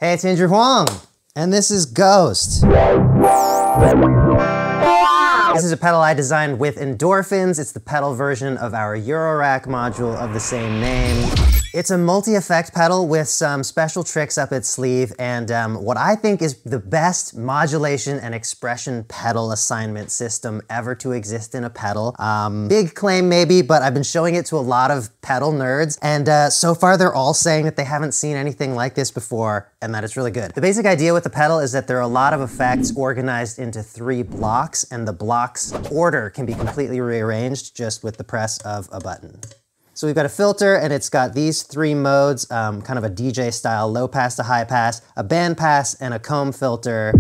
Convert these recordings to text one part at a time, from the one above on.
Hey, it's Andrew Huang, and this is Ghost. This is a pedal I designed with Endorphins. It's the pedal version of our Eurorack module of the same name. It's a multi-effect pedal with some special tricks up its sleeve, and what I think is the best modulation and expression pedal assignment system ever to exist in a pedal. Big claim maybe, but I've been showing it to a lot of pedal nerds, and so far they're all saying that they haven't seen anything like this before, and that it's really good. The basic idea with the pedal is that there are a lot of effects organized into 3 blocks, and the blocks order can be completely rearranged just with the press of a button. So we've got a filter, and it's got these 3 modes, kind of a DJ style, low pass to high pass, a band pass, and a comb filter.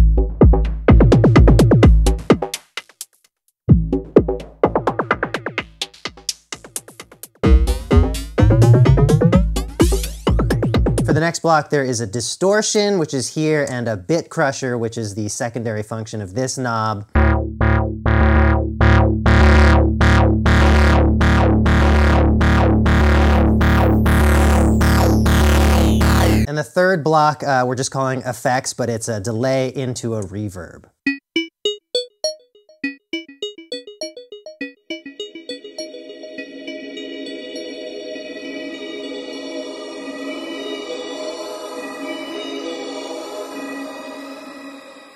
For the next block, there is a distortion, which is here, and a bit crusher, which is the secondary function of this knob. And the third block, we're just calling effects, but it's a delay into a reverb.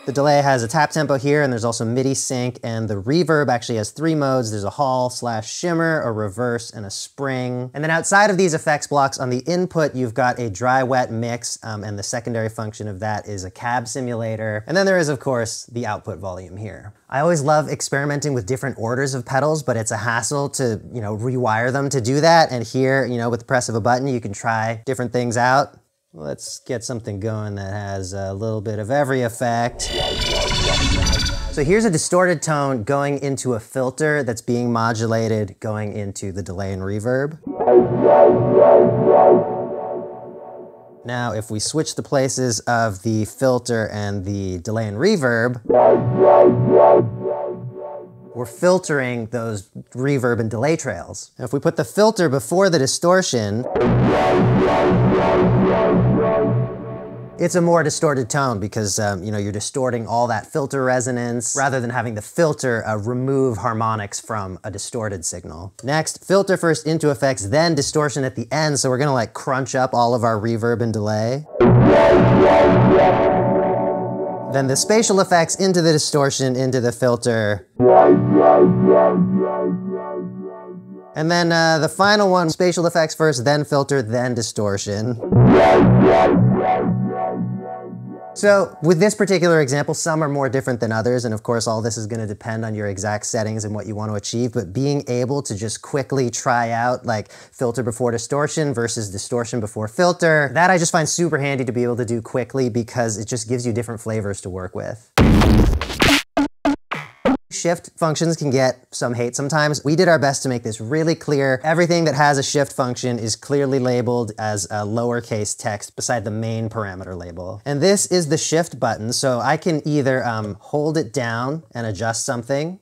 The delay has a tap tempo here, and there's also MIDI sync, and the reverb actually has 3 modes. There's a hall/shimmer, a reverse, and a spring. And then outside of these effects blocks on the input, you've got a dry-wet mix, and the secondary function of that is a cab simulator. And then there is, of course, the output volume here. I always love experimenting with different orders of pedals, but it's a hassle to, rewire them to do that. And here, with the press of a button, you can try different things out. Let's get something going that has a little bit of every effect. So here's a distorted tone going into a filter that's being modulated going into the delay and reverb. Now, if we switch the places of the filter and the delay and reverb, we're filtering those reverb and delay trails. Now, if we put the filter before the distortion, it's a more distorted tone because you're distorting all that filter resonance rather than having the filter remove harmonics from a distorted signal. Next, filter first into effects, then distortion at the end. So we're gonna crunch up all of our reverb and delay. Then the spatial effects into the distortion, into the filter. And then the final one, spatial effects first, then filter, then distortion. So with this particular example, some are more different than others, and of course all this is going to depend on your exact settings and what you want to achieve, but being able to just quickly try out filter before distortion versus distortion before filter, that I just find super handy to be able to do quickly because it just gives you different flavors to work with. Shift functions can get some hate sometimes. We did our best to make this really clear. Everything that has a shift function is clearly labeled as a lowercase text beside the main parameter label. And this is the shift button, so I can either hold it down and adjust something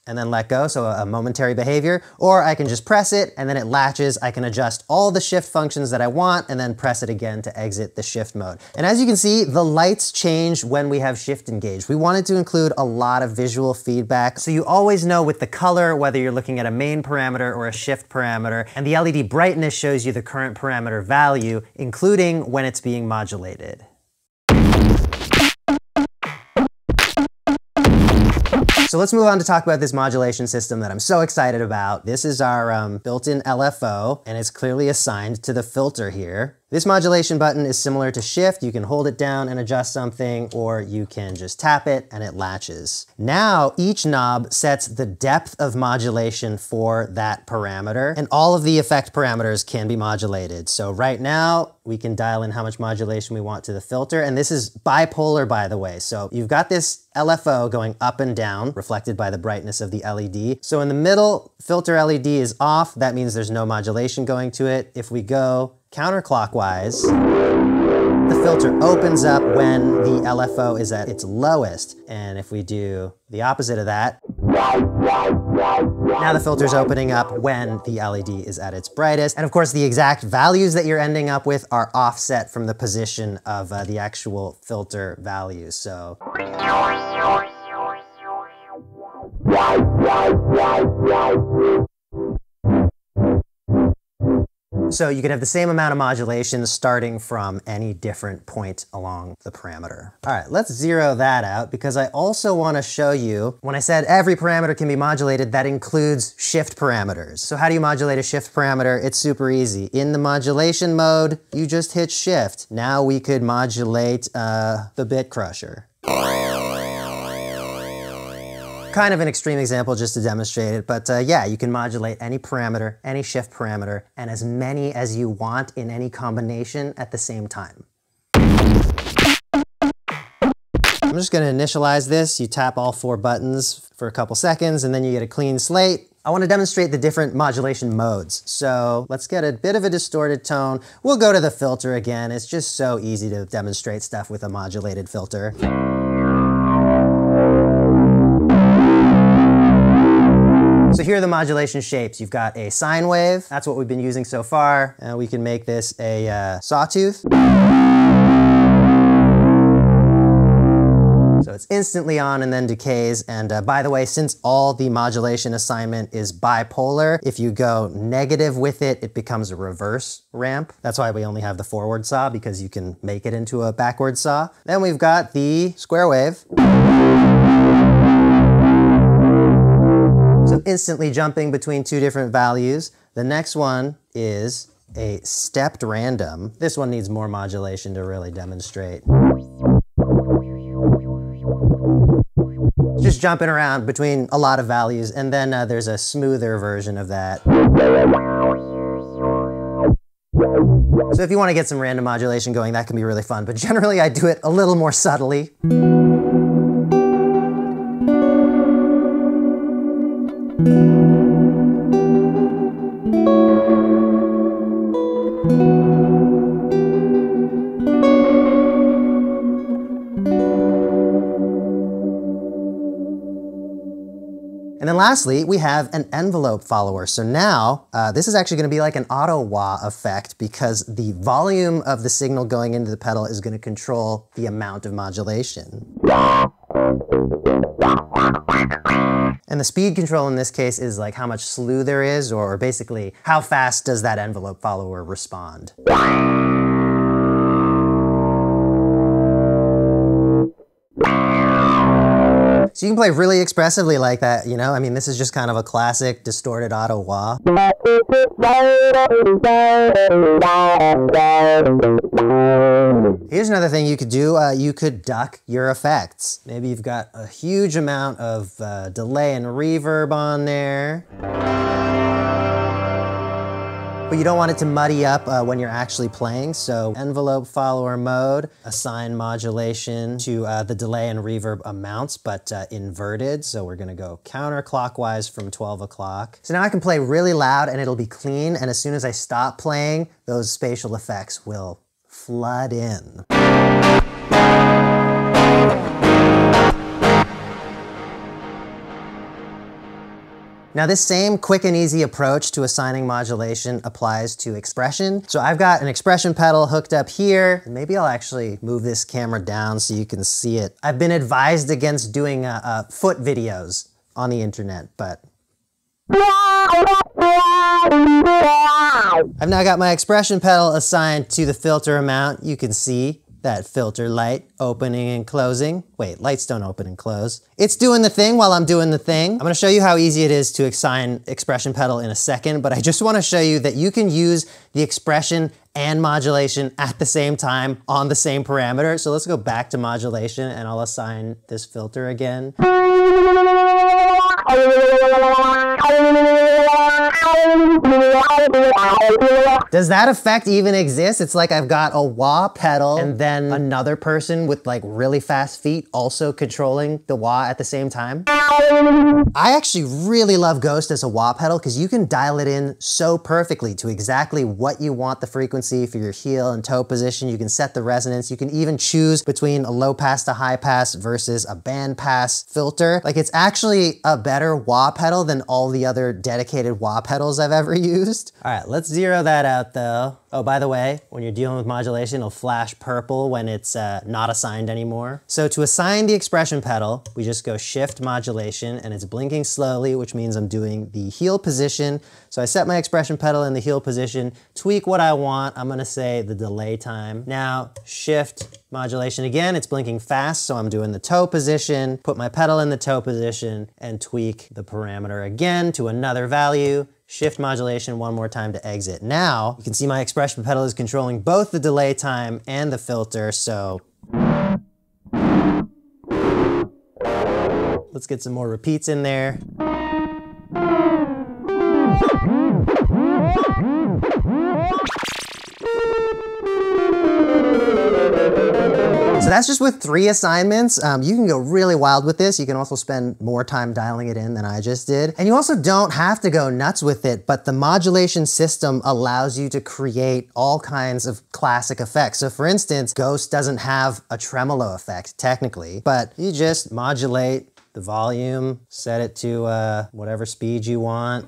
and then let go, so a momentary behavior, or I can just press it and then it latches. I can adjust all the shift functions that I want and then press it again to exit the shift mode. And as you can see, the lights change when we have shift engaged. We wanted to include a lot of visual feedback, so you always know with the color whether you're looking at a main parameter or a shift parameter, and the LED brightness shows you the current parameter value, including when it's being modulated. So let's move on to talk about this modulation system that I'm so excited about. This is our built-in LFO, and it's clearly assigned to the filter here. This modulation button is similar to shift. You can hold it down and adjust something, or you can just tap it and it latches. Now, each knob sets the depth of modulation for that parameter, and all of the effect parameters can be modulated. So right now, we can dial in how much modulation we want to the filter, and this is bipolar, by the way. So you've got this LFO going up and down, reflected by the brightness of the LED. So in the middle, filter LED is off. That means there's no modulation going to it. If we go counterclockwise, the filter opens up when the LFO is at its lowest. And if we do the opposite of that, Now the filter's opening up when the LED is at its brightest. And of course, the exact values that you're ending up with are offset from the position of the actual filter values. So you can have the same amount of modulation starting from any different point along the parameter. All right, let's zero that out because I also want to show you, when I said every parameter can be modulated, that includes shift parameters. So how do you modulate a shift parameter? It's super easy. In the modulation mode, you just hit shift. Now we could modulate the bit crusher. Kind of an extreme example just to demonstrate it, but yeah, you can modulate any parameter, any shift parameter, and as many as you want in any combination at the same time. I'm just going to initialize this. You tap all 4 buttons for a couple seconds, and then you get a clean slate. I want to demonstrate the different modulation modes. So let's get a bit of a distorted tone. We'll go to the filter again. It's just so easy to demonstrate stuff with a modulated filter. So here are the modulation shapes. You've got a sine wave. That's what we've been using so far. We can make this a sawtooth. So it's instantly on and then decays. And by the way, since all the modulation assignment is bipolar, if you go negative with it, it becomes a reverse ramp. That's why we only have the forward saw, because you can make it into a backward saw. Then we've got the square wave. So instantly jumping between 2 different values. The next one is a stepped random. This one needs more modulation to really demonstrate. Just jumping around between a lot of values, and then there's a smoother version of that. So if you want to get some random modulation going, that can be really fun, but generally I do it a little more subtly. And then lastly, we have an envelope follower. So now, this is actually going to be like an auto-wah effect because the volume of the signal going into the pedal is going to control the amount of modulation. And the speed control in this case is like how much slew there is, or basically how fast does that envelope follower respond. So you can play really expressively like that, you know? I mean, this is just kind of a classic distorted auto-wah. Here's another thing you could do. You could duck your effects. Maybe you've got a huge amount of delay and reverb on there. But you don't want it to muddy up when you're actually playing, so envelope follower mode, assign modulation to the delay and reverb amounts, but inverted, so we're gonna go counterclockwise from 12 o'clock. So now I can play really loud and it'll be clean, and as soon as I stop playing, those spatial effects will flood in. Now this same quick and easy approach to assigning modulation applies to expression. So I've got an expression pedal hooked up here. Maybe I'll actually move this camera down so you can see it. I've been advised against doing foot videos on the internet, but I've now got my expression pedal assigned to the filter amount. You can see that filter light opening and closing. Wait, lights don't open and close. It's doing the thing while I'm doing the thing. I'm gonna show you how easy it is to assign expression pedal in a second, but I just wanna show you that you can use the expression and modulation at the same time on the same parameter. So let's go back to modulation and I'll assign this filter again. Does that effect even exist? It's like I've got a wah pedal and then another person with like really fast feet also controlling the wah at the same time. I actually really love Ghost as a wah pedal because you can dial it in so perfectly to exactly what you want the frequency for your heel and toe position. You can set the resonance. You can even choose between a low pass to high pass versus a band pass filter. Like, it's actually a better wah pedal than all the other dedicated wah pedals I've ever used. All right, let's zero that out though. Oh, by the way, when you're dealing with modulation, it'll flash purple when it's not assigned anymore. So to assign the expression pedal, we just go Shift Modulation, and it's blinking slowly, which means I'm doing the heel position. So I set my expression pedal in the heel position, tweak what I want. I'm gonna say the delay time. Now, Shift Modulation again, it's blinking fast, so I'm doing the toe position, put my pedal in the toe position, and tweak the parameter again to another value. Shift Modulation one more time to exit. Now, you can see my expression pedal is controlling both the delay time and the filter, so let's get some more repeats in there. So that's just with 3 assignments. You can go really wild with this. You can also spend more time dialing it in than I just did. And you also don't have to go nuts with it, but the modulation system allows you to create all kinds of classic effects. So for instance, Ghost doesn't have a tremolo effect technically, but you just modulate the volume, set it to whatever speed you want.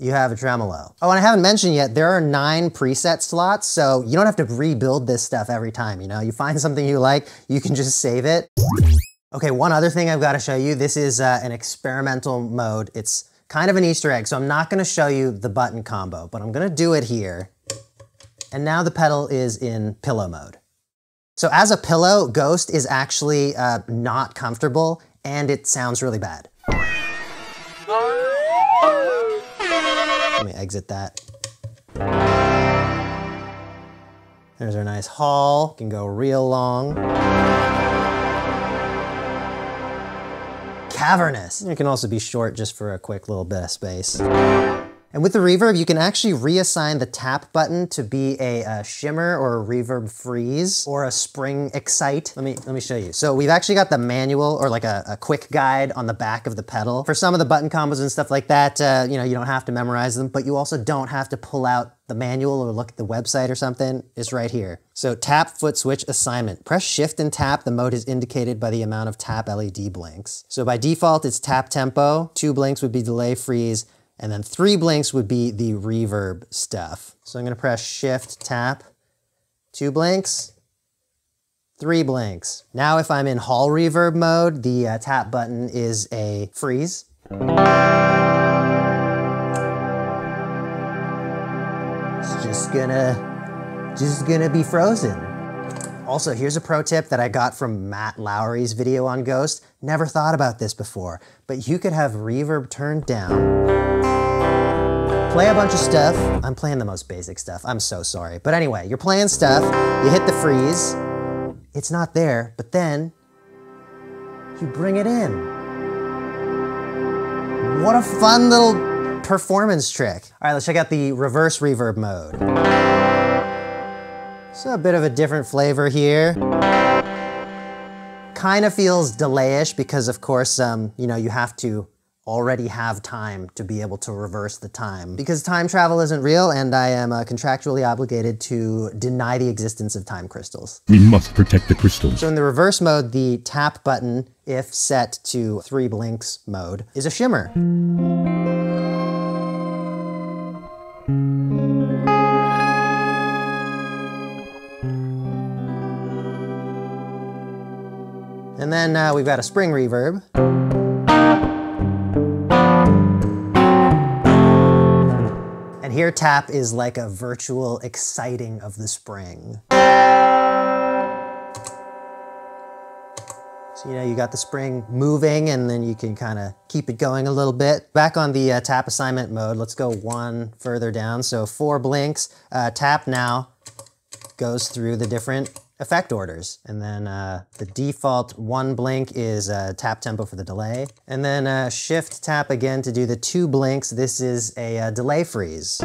You have a tremolo. Oh, and I haven't mentioned yet, there are 9 preset slots, so you don't have to rebuild this stuff every time, you know? You find something you like, you can just save it. Okay, one other thing I've got to show you. This is an experimental mode. It's kind of an Easter egg, so I'm not gonna show you the button combo, but I'm gonna do it here. And now the pedal is in pillow mode. So as a pillow, Ghost is actually not comfortable, and it sounds really bad. Let me exit that. There's our nice haul. Can go real long. Cavernous. It can also be short just for a quick little bit of space. And with the reverb, you can actually reassign the tap button to be a shimmer or a reverb freeze or a spring excite. Let me show you. So we've actually got the manual or like a quick guide on the back of the pedal. For some of the button combos and stuff like that, you know, you don't have to memorize them, but you also don't have to pull out the manual or look at the website or something. It's right here. So tap foot switch assignment. Press shift and tap. The mode is indicated by the amount of tap LED blinks. So by default, it's tap tempo. 2 blinks would be delay freeze. And then 3 blinks would be the reverb stuff. So I'm gonna press shift, tap, 2 blinks, 3 blinks. Now if I'm in hall reverb mode, the tap button is a freeze. It's just gonna be frozen. Also, here's a pro tip that I got from Matt Lowry's video on Ghost. Never thought about this before, but you could have reverb turned down, play a bunch of stuff. I'm playing the most basic stuff, I'm so sorry. But anyway, you're playing stuff, you hit the freeze, it's not there, but then you bring it in. What a fun little performance trick. All right, let's check out the reverse reverb mode. So a bit of a different flavor here. Kind of feels delay-ish because of course, you know, you have to already have time to be able to reverse the time. Because time travel isn't real and I am contractually obligated to deny the existence of time crystals. We must protect the crystals. So in the reverse mode, the tap button, if set to 3 blinks mode, is a shimmer. And then we've got a spring reverb. And here tap is like a virtual exciting of the spring. So, you know, you got the spring moving and then you can kind of keep it going a little bit. Back on the tap assignment mode, let's go 1 further down. So 4 blinks, tap now goes through the different effect orders. And then the default 1 blink is tap tempo for the delay. And then shift tap again to do the 2 blinks. This is a delay freeze.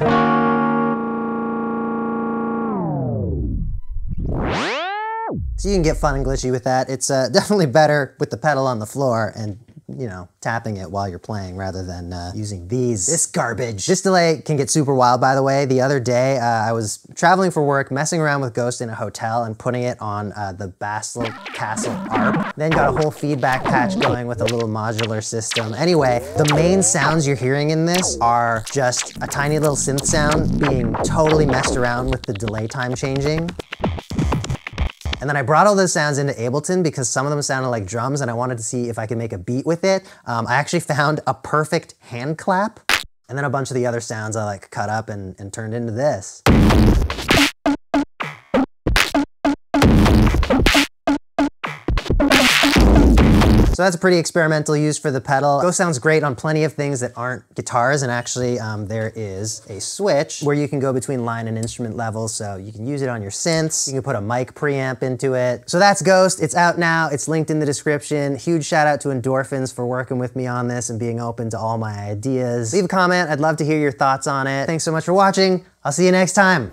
So you can get fun and glitchy with that. It's definitely better with the pedal on the floor and, you know, tapping it while you're playing rather than using this garbage. This delay can get super wild, by the way. The other day, I was traveling for work, messing around with Ghost in a hotel and putting it on the Basel Castle ARP. Then got a whole feedback patch going with a little modular system. Anyway, the main sounds you're hearing in this are just a tiny little synth sound being totally messed around with the delay time changing. And then I brought all those sounds into Ableton because some of them sounded like drums and I wanted to see if I could make a beat with it. I actually found a perfect hand clap, and then a bunch of the other sounds I like cut up and turned into this. So that's a pretty experimental use for the pedal. Ghost sounds great on plenty of things that aren't guitars, and actually there is a switch where you can go between line and instrument levels, so you can use it on your synths. You can put a mic preamp into it. So that's Ghost. It's out now. It's linked in the description. Huge shout out to Endorphins for working with me on this and being open to all my ideas. Leave a comment. I'd love to hear your thoughts on it. Thanks so much for watching. I'll see you next time.